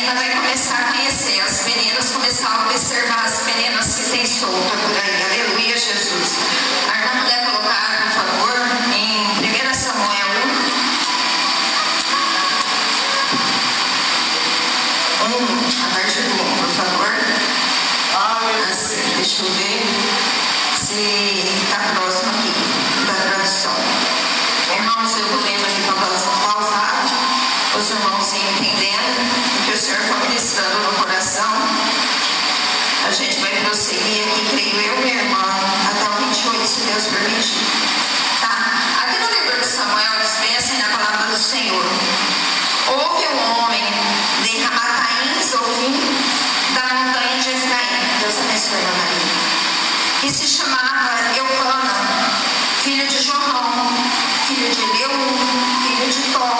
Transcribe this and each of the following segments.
menina vai começar a conhecer, as meninas começaram a observar as meninas que tem solta por aí. Aleluia, Jesus. A irmã puder colocar, por favor, em 1 Samuel 1, a partir do 1, por favor. Assim, deixa eu ver se está próximo aqui da tradução. Irmãos, eu vou lendo aqui com a voz pausada, os irmãos entendendo o que o Senhor foi ministrando no coração. A gente vai prosseguir aqui, creio eu, minha irmã, até o 28, se Deus permitir. Tá? Aqui no livro de Samuel, eles pensam na palavra do Senhor. Houve um homem de Ramataim, Zofim, da montanha de Efraim. Deus abençoe, Ana Maria. Que se chamava Eucana, filho de Jorão, filho de Eleu, filho de Tó,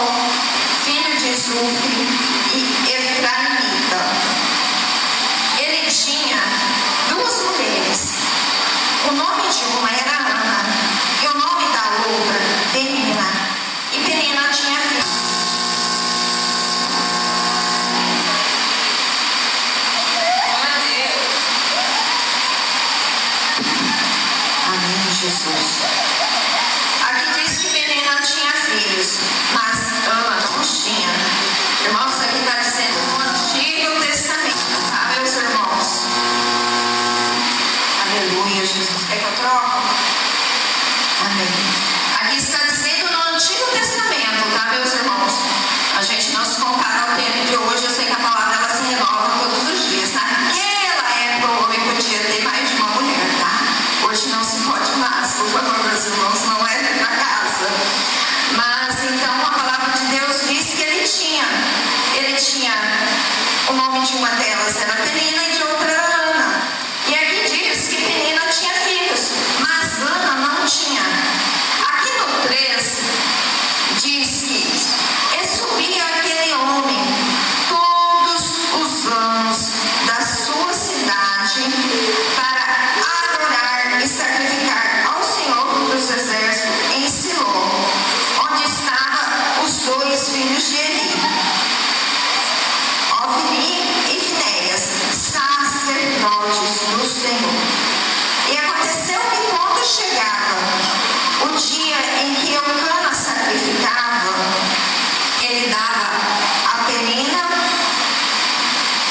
filho de Zufre e Efraimita. Ele tinha duas mulheres. O nome de uma era Ana e o nome da outra Penina. E Penina tinha filhos. Amém, Jesus. Aqui diz que Penina tinha filhos, mas Ana não tinha. Irmãos, aqui está dizendo no Antigo Testamento, tá, meus irmãos? Aleluia, Jesus. Quer que eu troco? Amém. Aqui está dizendo no Antigo Testamento, tá, meus irmãos? A gente não se compara ao tempo de hoje. Eu sei que a palavra ela se renova todos os dias. Naquela época o homem podia ter mais de uma mulher, tá? Hoje não se pode mais, por favor, meus irmãos, não é na casa. Mas então a palavra de Deus diz que ele tinha o nome de uma delas era Penina e de outra era Ana. E aqui diz que Penina tinha filhos, mas Ana não tinha. Aqui no 3 diz que subia aquele homem todos os anos da sua cidade para adorar e sacrificar ao Senhor dos Exércitos em Siló, onde estavam os dois filhos de Eli, Ofni e Finéias, sacerdotes do Senhor. E aconteceu que quando chegava o dia em que Eucana sacrificava, ele dava a Penina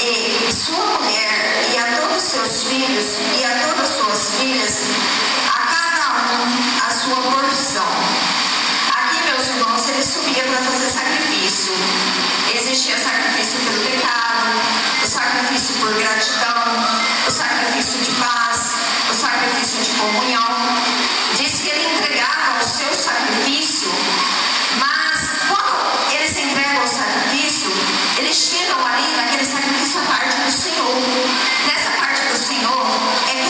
e sua mulher e a todos seus filhos e a todas suas filhas, a cada um a sua porção. Aqui, meus irmãos, ele subia para fazer sacrifício. Existia sacrifício pelo pecado, o sacrifício por gratidão, o sacrifício de paz, o sacrifício de comunhão. Diz que ele entregava o seu sacrifício, mas quando eles entregam o sacrifício, eles tiram ali naquele sacrifício a parte do Senhor. Nessa parte do Senhor é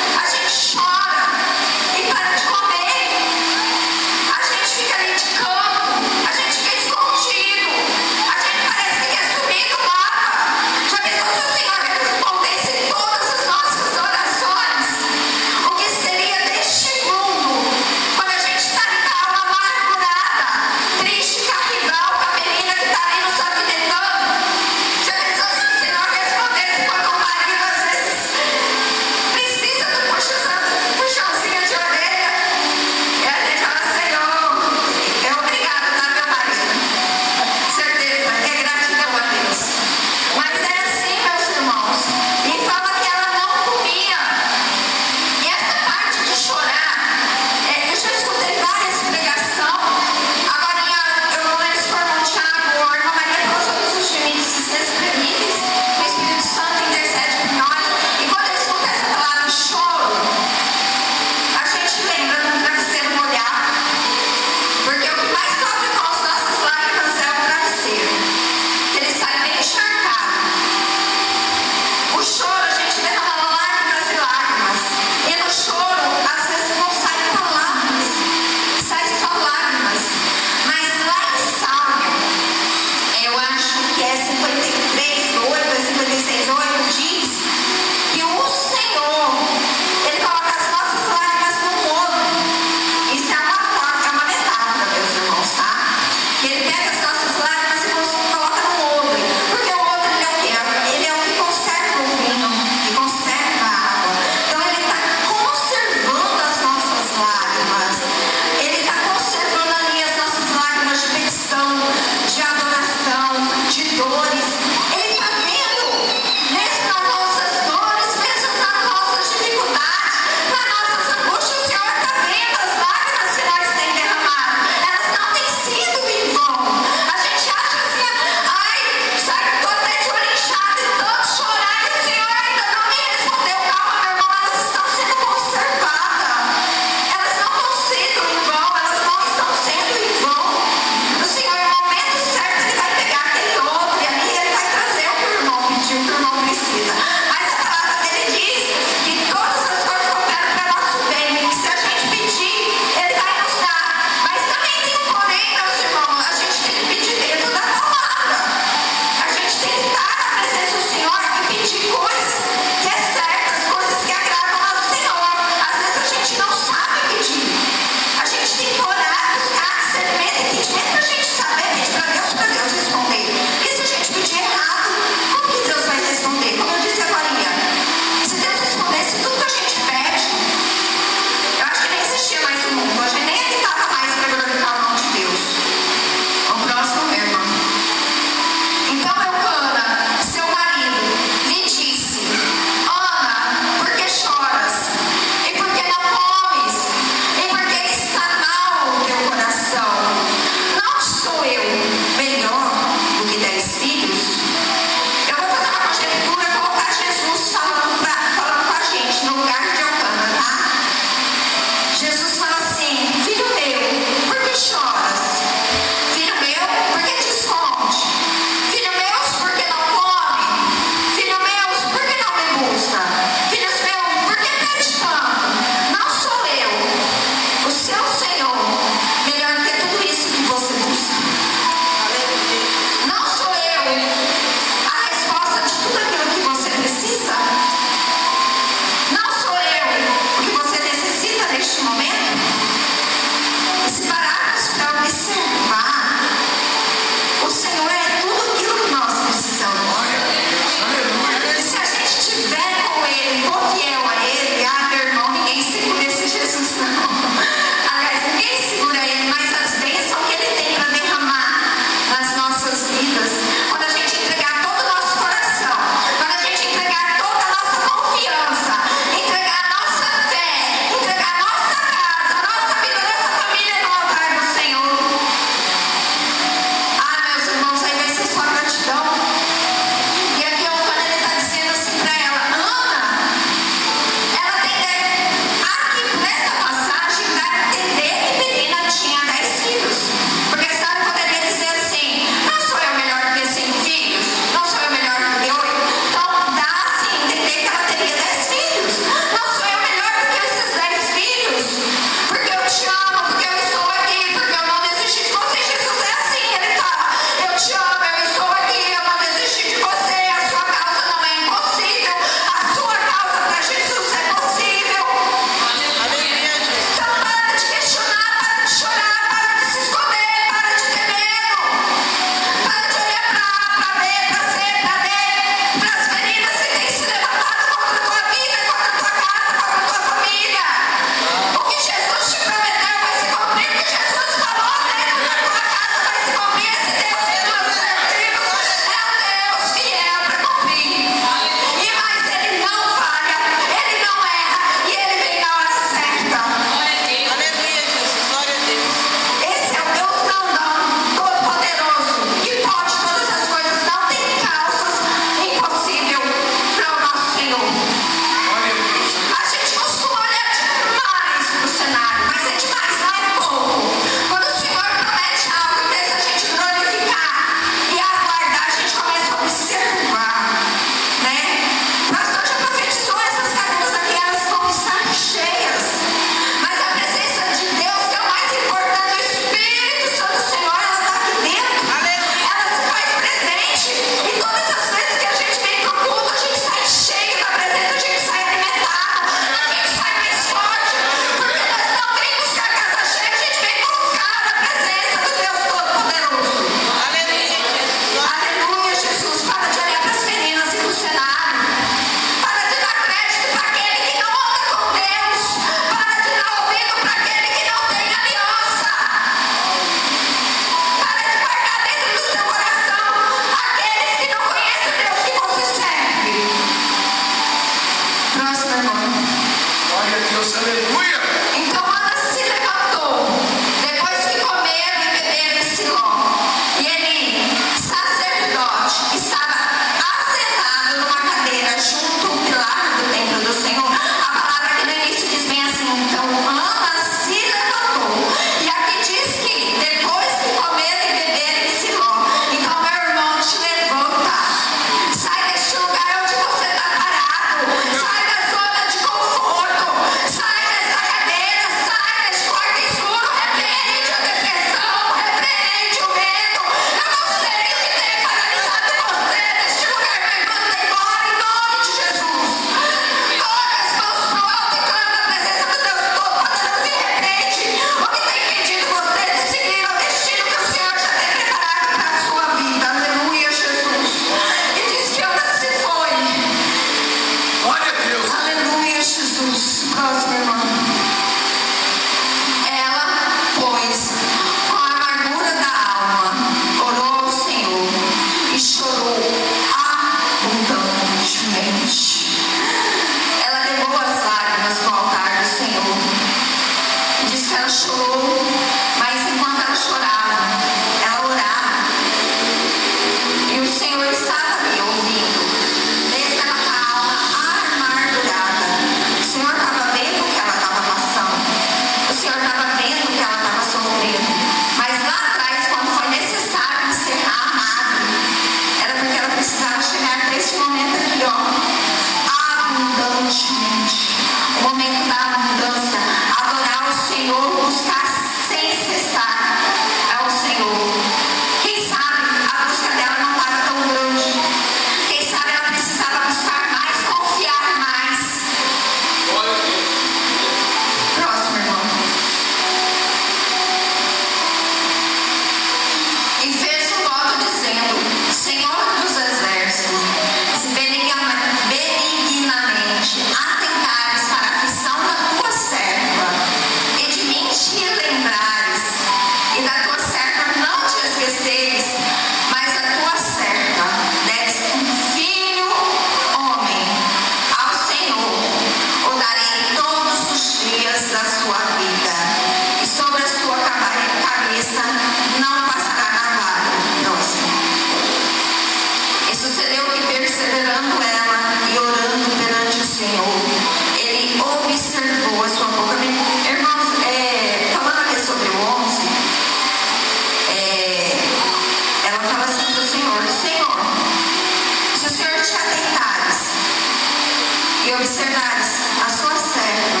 e observares a sua serva,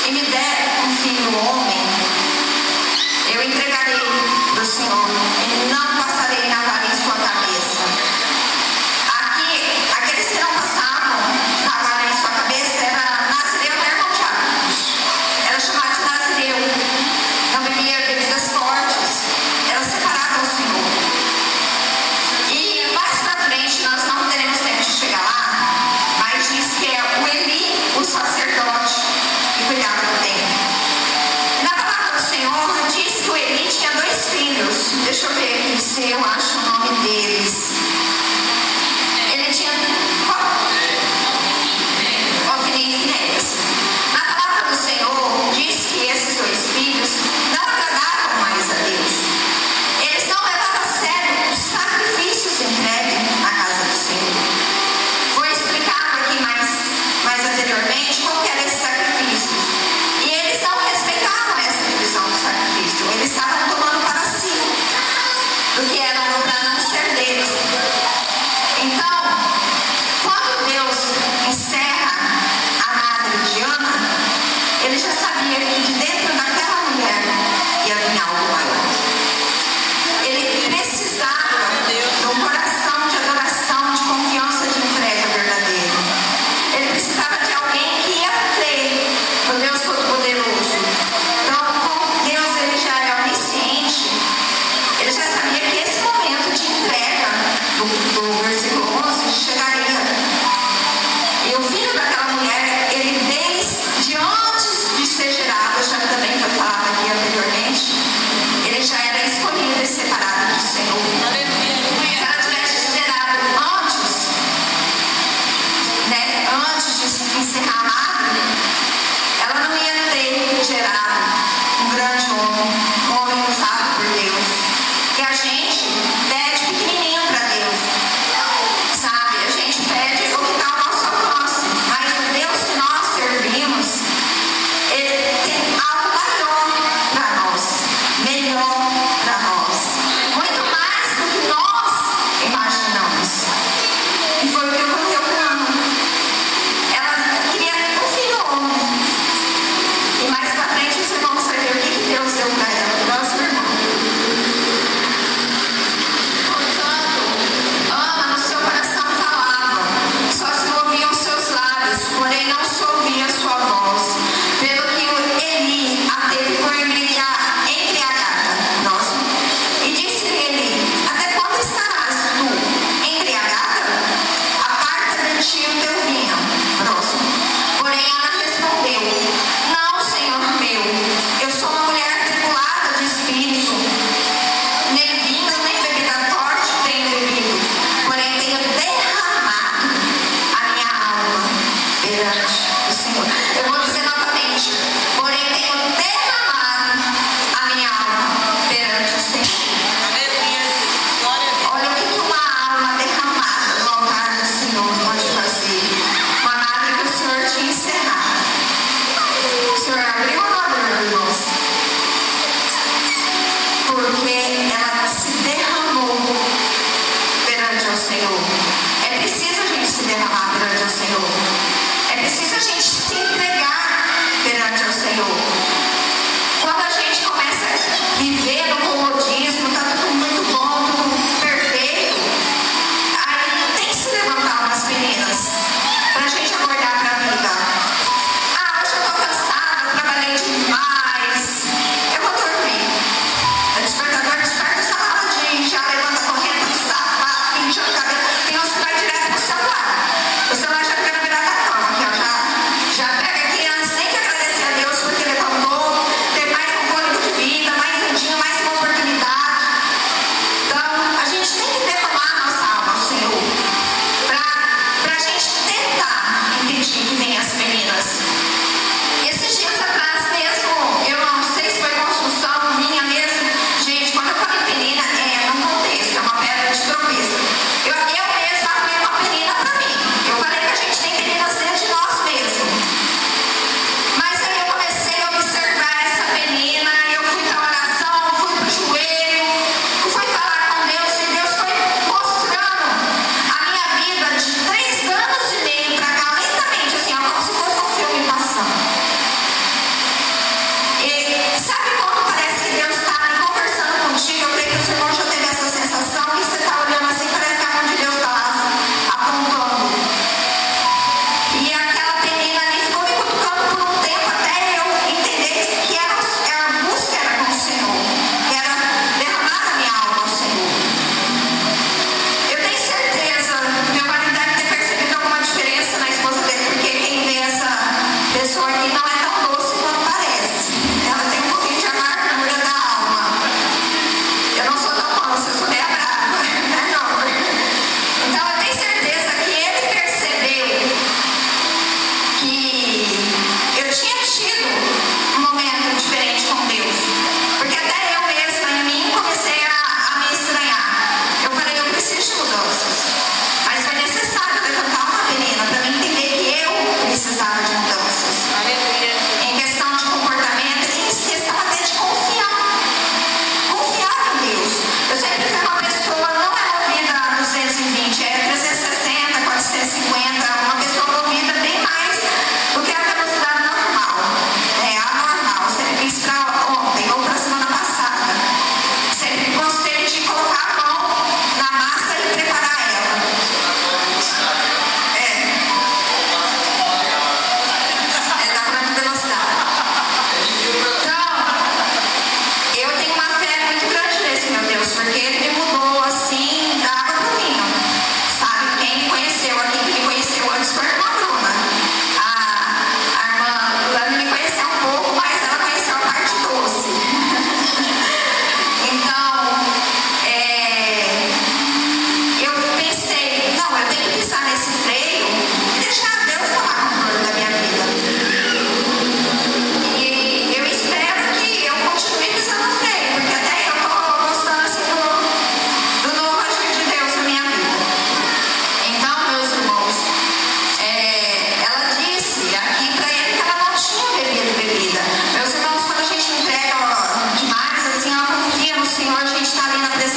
e me der um filho homem, eu entregarei do Senhor, e não passarei navalha em sua cabeça. Aqui, aqueles que não passavam navalha em sua cabeça era Nazireu da irmão Tiago. Era chamado de Nazireu. Não bebia bebidas fortes. Era separado ao Senhor. E mais pra frente, nós não teremos tempo de chegar lá, mas diz que é o Elias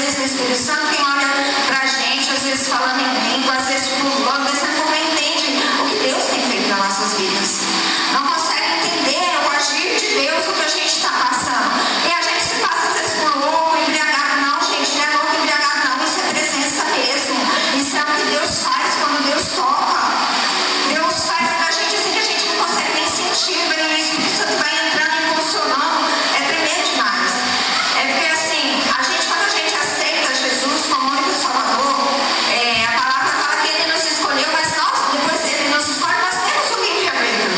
vezes no Espírito Santo, quem olha pra gente, às vezes falando em língua, às vezes pulando, às vezes não entende o que Deus tem feito nas nossas vidas. Não consegue entender o agir de Deus, o que a gente está passando. E a gente se passa às vezes por louco, embriagado. Não, gente, não é louco, embriagado, não. Isso é presença mesmo. Isso é o que Deus faz quando Deus toca. Deus faz da gente assim que a gente não consegue nem sentir. O Espírito Santo vai entrando e funcionando. É tremendo demais. É porque assim, quando a gente aceita Jesus como único Salvador, a palavra fala que Ele nos escolheu, mas nós, depois Ele nos escolhe, nós temos o livre-arbítrio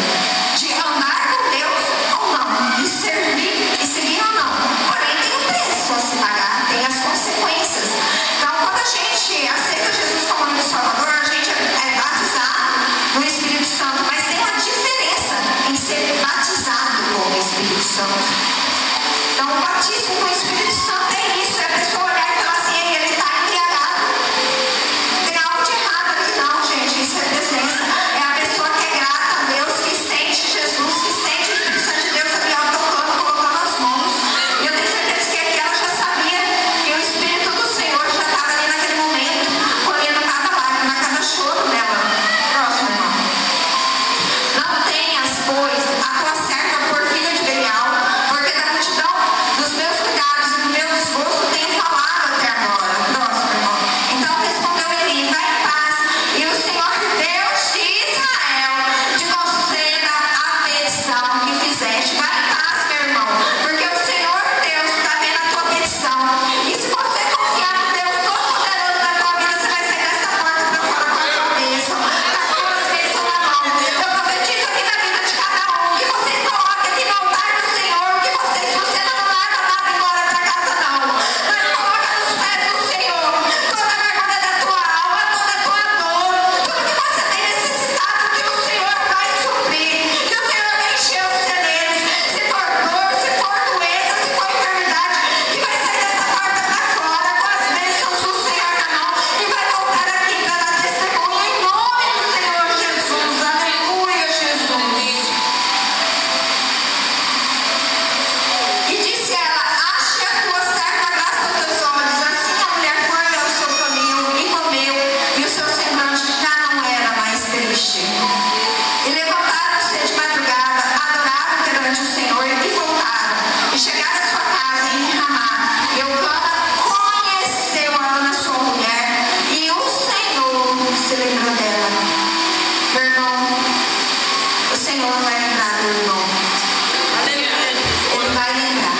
de andar com Deus ou não, de servir e seguir ou não. Porém, tem um preço a se pagar, tem as consequências. Então, quando a gente aceita Jesus como único Salvador, a gente é batizado no Espírito Santo, mas tem uma diferença em ser batizado com o Espírito Santo. Então, o batismo com o Espírito Santo é isso, é a pessoa olhar e falar assim, ele está embriagado. Tem algo de errado aqui, não, gente, isso é presença. É a pessoa que é grata a Deus, que sente Jesus, que sente o Espírito Santo de Deus ali, tocando, colocando as mãos. E eu tenho certeza que aqui ela já sabia que o Espírito do Senhor já estava ali naquele momento, colhendo cada lágrima, cada choro dela. Próximo, irmão. Não tenhas, pois, a tua serva por filha de Belial, porque da multidão dos meus cuidados e do meu desgosto tenho falado até agora. Próximo, irmão. Então respondeu Eli, vai em paz, e o Senhor Deus de Israel te conceda a petição que fizeste. Vai em paz, meu irmão, porque o Senhor Deus está vendo a tua petição. E se você confiar no Deus Todo-Poderoso da tua vida, você vai sair dessa porta para fora com a tua bênção, com as tuas bênçãos na mão. Eu profetizo aqui na vida de cada um, que vocês coloquem aqui no altar do Senhor, que você não leva nada embora para casa não. Mas coloca nos pés do Senhor toda a vergonha da tua alma, toda a tua dor, tudo que você tem necessitado, que o Senhor vai suprir, que o Senhor vai encher os celeiros. Se for dor, se for doença, se for enfermidade, que vai sair dessa porta para fora com as bênçãos do Senhor na mão e vai voltar aqui para dar testemunho em nome do Senhor Jesus. Aleluia, Jesus. E disse ela, ache a tua serva graça aos teus olhos. Assim a mulher foi ao seu caminho e comeu, e o seu semblante já não era mais triste. E levantaram-se de madrugada, adoraram perante o Senhor e voltaram. E chegaram à sua casa em Ramá. Eucana conheceu a Ana, sua mulher, e o Senhor se lembrou dela. Meu irmão, o Senhor vai lembrar do irmão. Ele vai lembrar.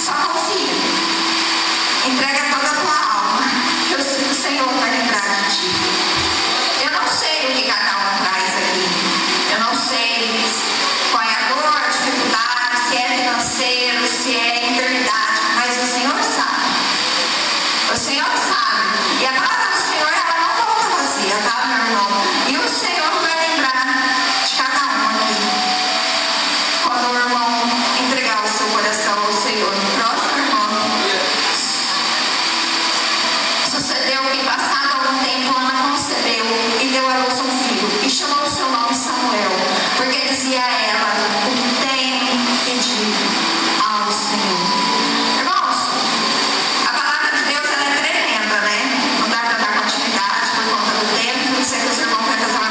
Só confia. Entrega toda a tua alma. Que o Senhor vai lembrar de ti. Eu não sei o que cada um traz aqui. Eu não sei qual é a dor, a dificuldade, se é financeiro, se é enfermidade. Mas o Senhor sabe. O Senhor sabe. E a palavra do Senhor, ela não volta vazia, tá, meu irmão? E o Senhor vai lembrar de cada um aqui. Quando o irmão entregar o seu coração ao Senhor. Próximo, irmão. Sucedeu que, passado algum tempo, Ana concebeu e deu à luz um filho, e chamou o seu nome Samuel, porque dizia a ela, o tenho pedido ao Senhor. Irmãos, a palavra de Deus, ela é tremenda, né? Não dá para dar continuidade por conta do tempo, por isso é que os irmãos vão fazer uma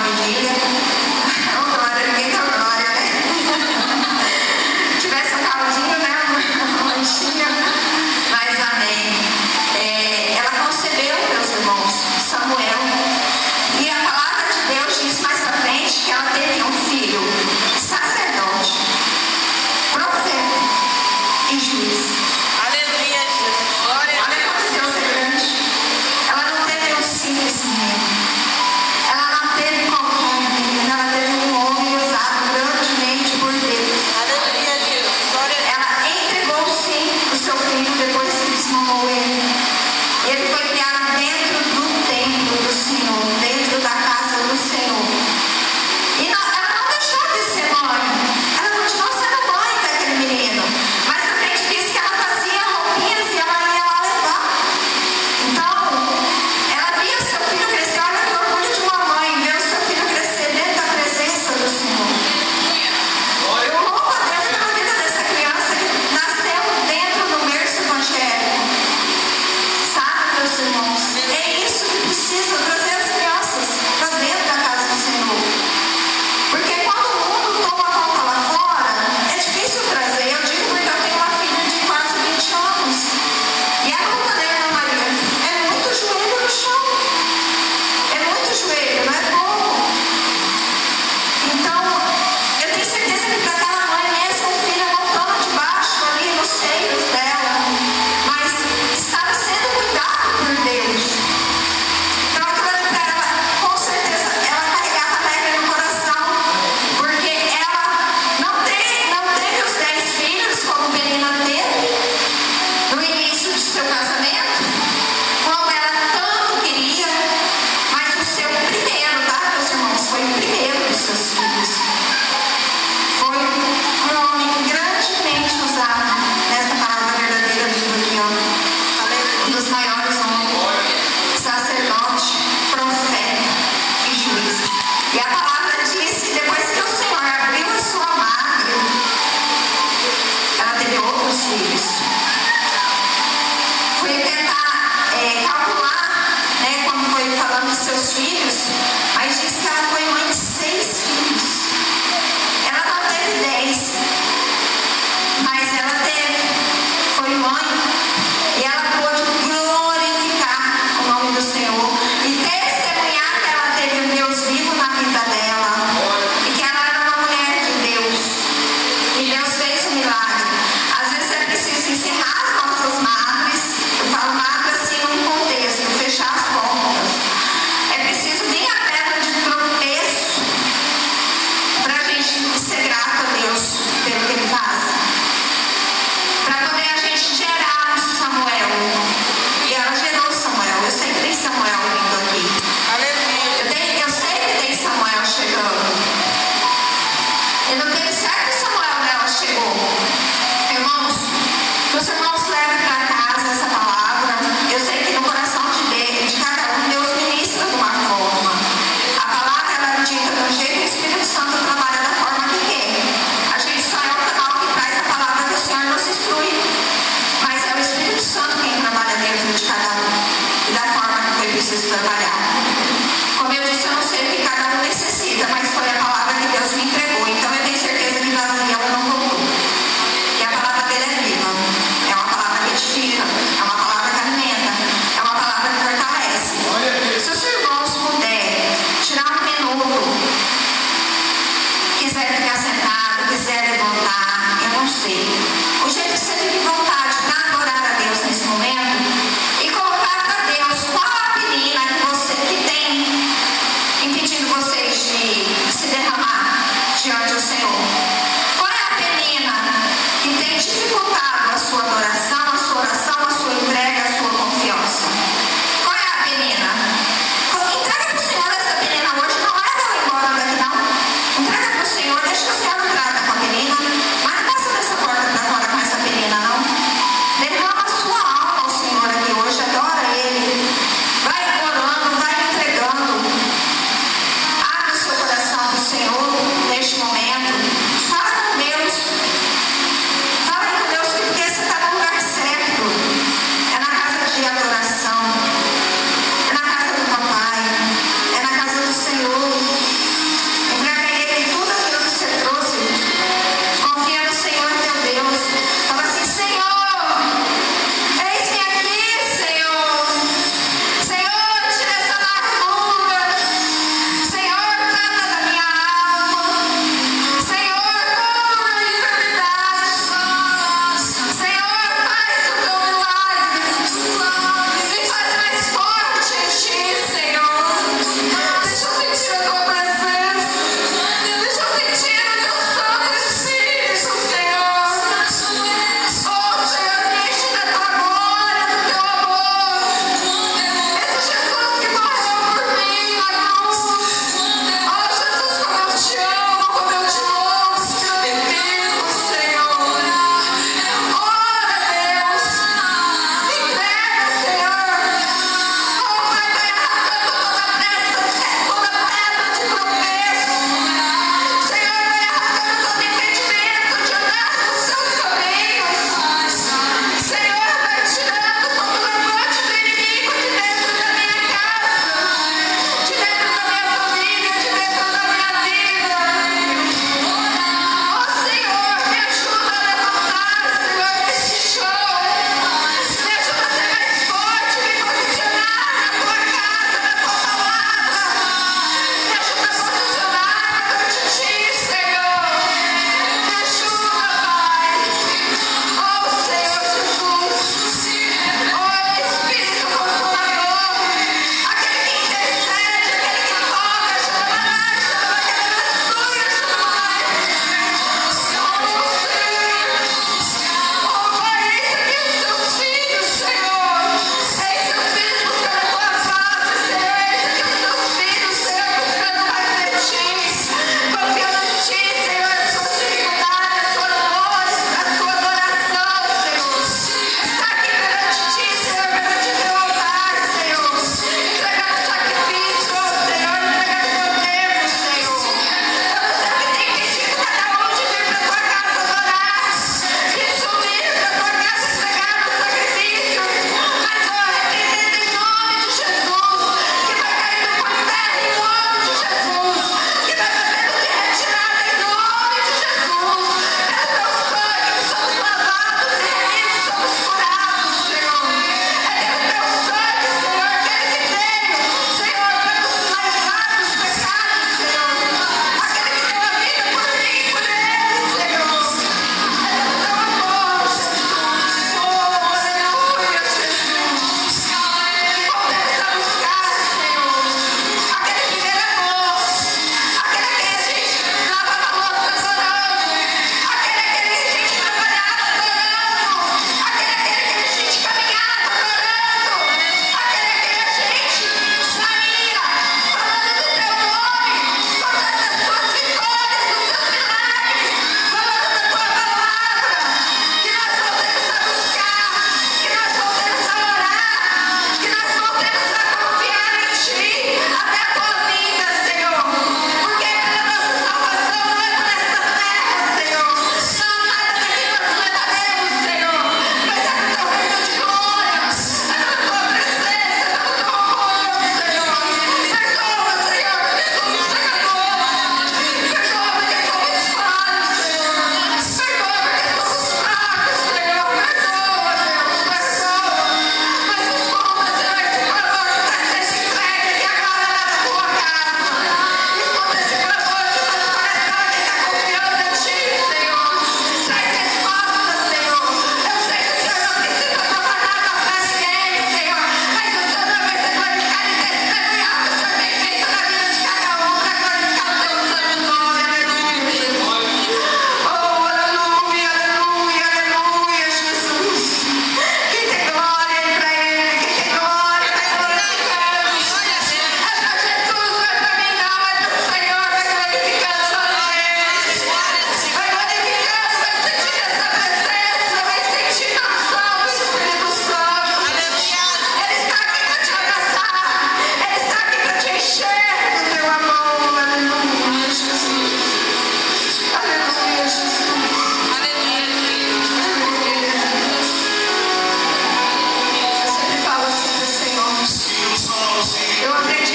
Eu acredito